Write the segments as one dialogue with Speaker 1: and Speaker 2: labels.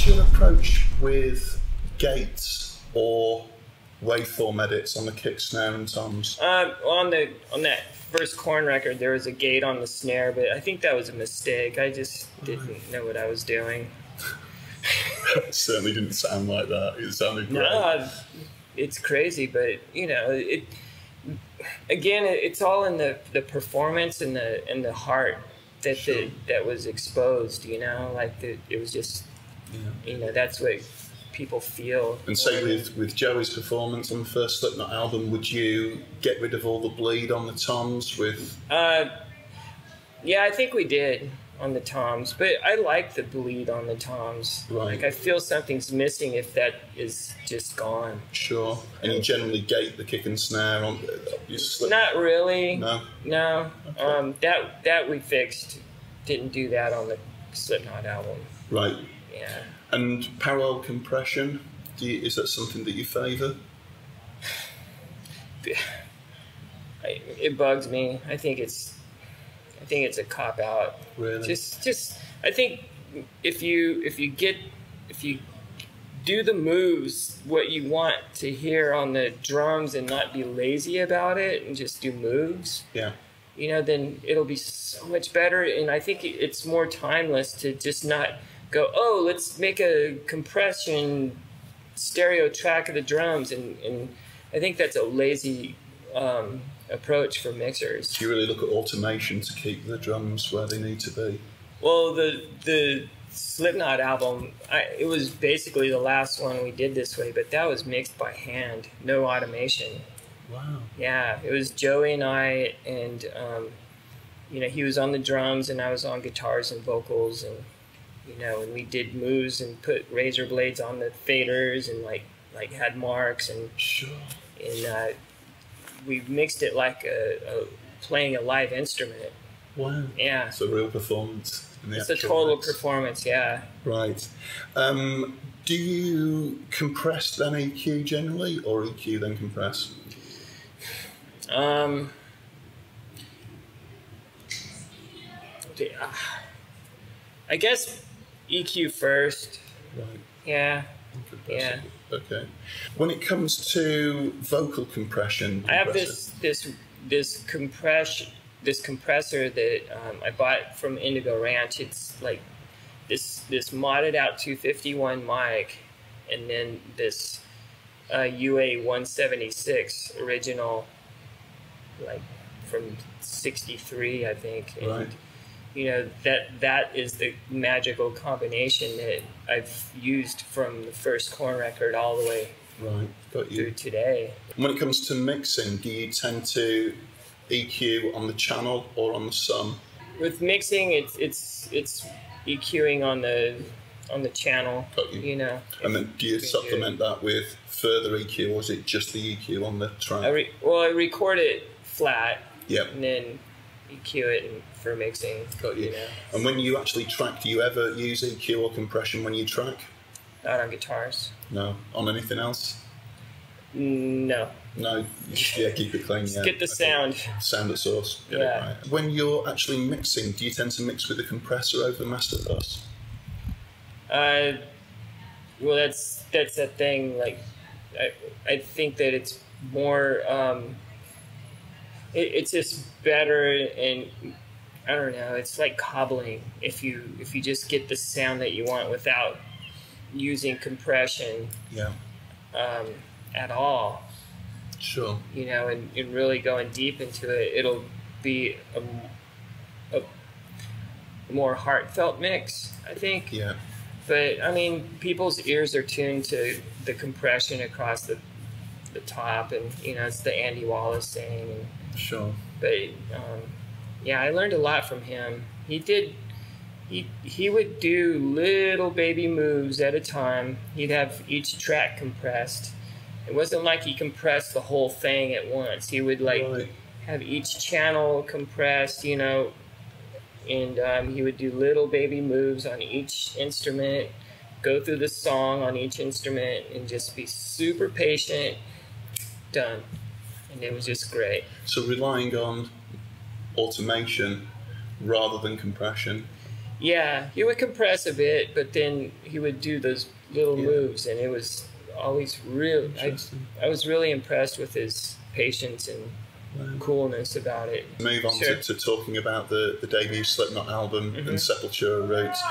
Speaker 1: What's your approach with gates or waveform edits on the kick, snare, and toms?
Speaker 2: On that first Korn record, there was a gate on the snare, but I think that was a mistake. I just didn't know what I was doing.
Speaker 1: It certainly didn't sound like that. It sounded great.
Speaker 2: No, it's crazy, but you know, it's all in the performance and the heart that
Speaker 1: Sure.
Speaker 2: that was exposed. You know, like it was just, you know, that's what people feel.
Speaker 1: And say with Joey's performance on the first Slipknot album, would you get rid of all the bleed on the toms with?
Speaker 2: Yeah, I think we did on the toms, but I like the bleed on the toms.
Speaker 1: Right.
Speaker 2: Like I feel something's missing if that is just gone.
Speaker 1: Sure. And you generally gate the kick and snare on your Slipknot?
Speaker 2: Not really.
Speaker 1: No.
Speaker 2: No.
Speaker 1: Okay.
Speaker 2: That we fixed. Didn't do that on the Slipknot album.
Speaker 1: Right.
Speaker 2: Yeah.
Speaker 1: And parallel compression, is that something that you favour?
Speaker 2: It bugs me. I think it's a cop out.
Speaker 1: Really?
Speaker 2: Just I think if you do the moves what you want to hear on the drums and not be lazy about it and just do moves.
Speaker 1: Yeah.
Speaker 2: You know, then it'll be so much better. And I think it's more timeless to just not go, oh, let's make a compression stereo track of the drums. And I think that's a lazy approach for mixers.
Speaker 1: Do you really look at automation to keep the drums where they need to be?
Speaker 2: Well, the Slipknot album, it was basically the last one we did this way, but that was mixed by hand, no automation.
Speaker 1: Wow.
Speaker 2: Yeah, it was Joey and I, and you know, he was on the drums and I was on guitars and vocals, and you know, and we did moves and put razor blades on the faders and like had marks and
Speaker 1: Sure.
Speaker 2: And we mixed it like playing a live instrument.
Speaker 1: Wow.
Speaker 2: Yeah.
Speaker 1: It's a real performance.
Speaker 2: It's a total performance, yeah.
Speaker 1: Right. Do you compress then EQ generally, or EQ then compress?
Speaker 2: I guess EQ first.
Speaker 1: Right.
Speaker 2: Yeah.
Speaker 1: Compress
Speaker 2: Yeah.
Speaker 1: it. Okay. When it comes to vocal compression,
Speaker 2: I have this compressor that I bought from Indigo Ranch. It's like this modded out 251 mic, and then this UA 176 original, like from '63, I think. And,
Speaker 1: Right.
Speaker 2: you know, that is the magical combination that I've used from the first Korn record all the way
Speaker 1: Right. Got
Speaker 2: through
Speaker 1: you.
Speaker 2: today.
Speaker 1: When it comes to mixing, do you tend to EQ on the channel or on the sum?
Speaker 2: With mixing, it's EQing on the channel.
Speaker 1: Got you.
Speaker 2: You know.
Speaker 1: And then do you supplement that with further EQ, or is it just the EQ on the track?
Speaker 2: I record it flat.
Speaker 1: Yep.
Speaker 2: And then EQ it for mixing.
Speaker 1: Got you.
Speaker 2: know.
Speaker 1: And when you actually track, do you ever use EQ or compression when you track?
Speaker 2: Not on guitars.
Speaker 1: No. On anything else?
Speaker 2: No.
Speaker 1: No. You just, keep it clean.
Speaker 2: Just get the sound.
Speaker 1: Sound at source. Get it right. When you're actually mixing, do you tend to mix with the compressor over the master bus?
Speaker 2: Well, that's a thing. Like, I think that it's more. It's just better, and I don't know. It's like cobbling. If you just get the sound that you want without using compression.
Speaker 1: Yeah.
Speaker 2: At all.
Speaker 1: Sure.
Speaker 2: You know, and really going deep into it, it'll be a more heartfelt mix, I think.
Speaker 1: Yeah.
Speaker 2: But I mean, people's ears are tuned to the compression across the top, and you know, it's the Andy Wallace thing. And,
Speaker 1: Sure.
Speaker 2: but yeah, I learned a lot from him. He would do little baby moves at a time. He'd have each track compressed. It wasn't like he compressed the whole thing at once. He would have each channel compressed, you know, and he would do little baby moves on each instrument, go through the song on each instrument, and just be super patient. Done. And it was just great.
Speaker 1: So relying on automation rather than compression.
Speaker 2: Yeah, he would compress a bit, but then he would do those little moves, and it was always real. I was really impressed with his patience and coolness about it.
Speaker 1: Move on to talking about the debut Slipknot album and Sepultura roots.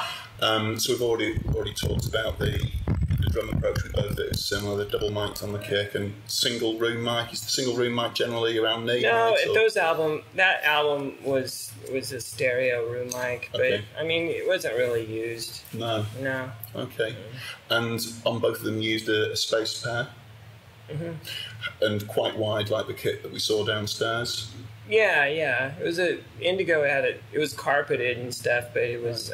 Speaker 1: So we've already talked about the drum approach with both. It was similar, the double mics on the kick and single room mic. Is the single room mic generally around knee?
Speaker 2: No, that album was a stereo room mic, but I mean it wasn't really used.
Speaker 1: No. Okay. And on both of them used a space pair. And quite wide, like the kit that we saw downstairs.
Speaker 2: Yeah. It was Indigo it was carpeted and stuff, but it was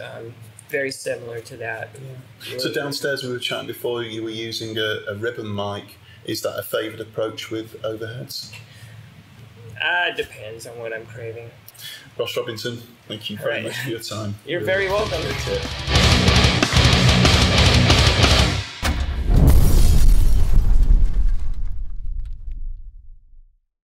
Speaker 2: very similar to that.
Speaker 1: Yeah. So downstairs, we were chatting before, you were using a ribbon mic. Is that a favoured approach with overheads?
Speaker 2: It depends on what I'm craving.
Speaker 1: Ross Robinson, thank you very much for your time.
Speaker 2: You're very welcome.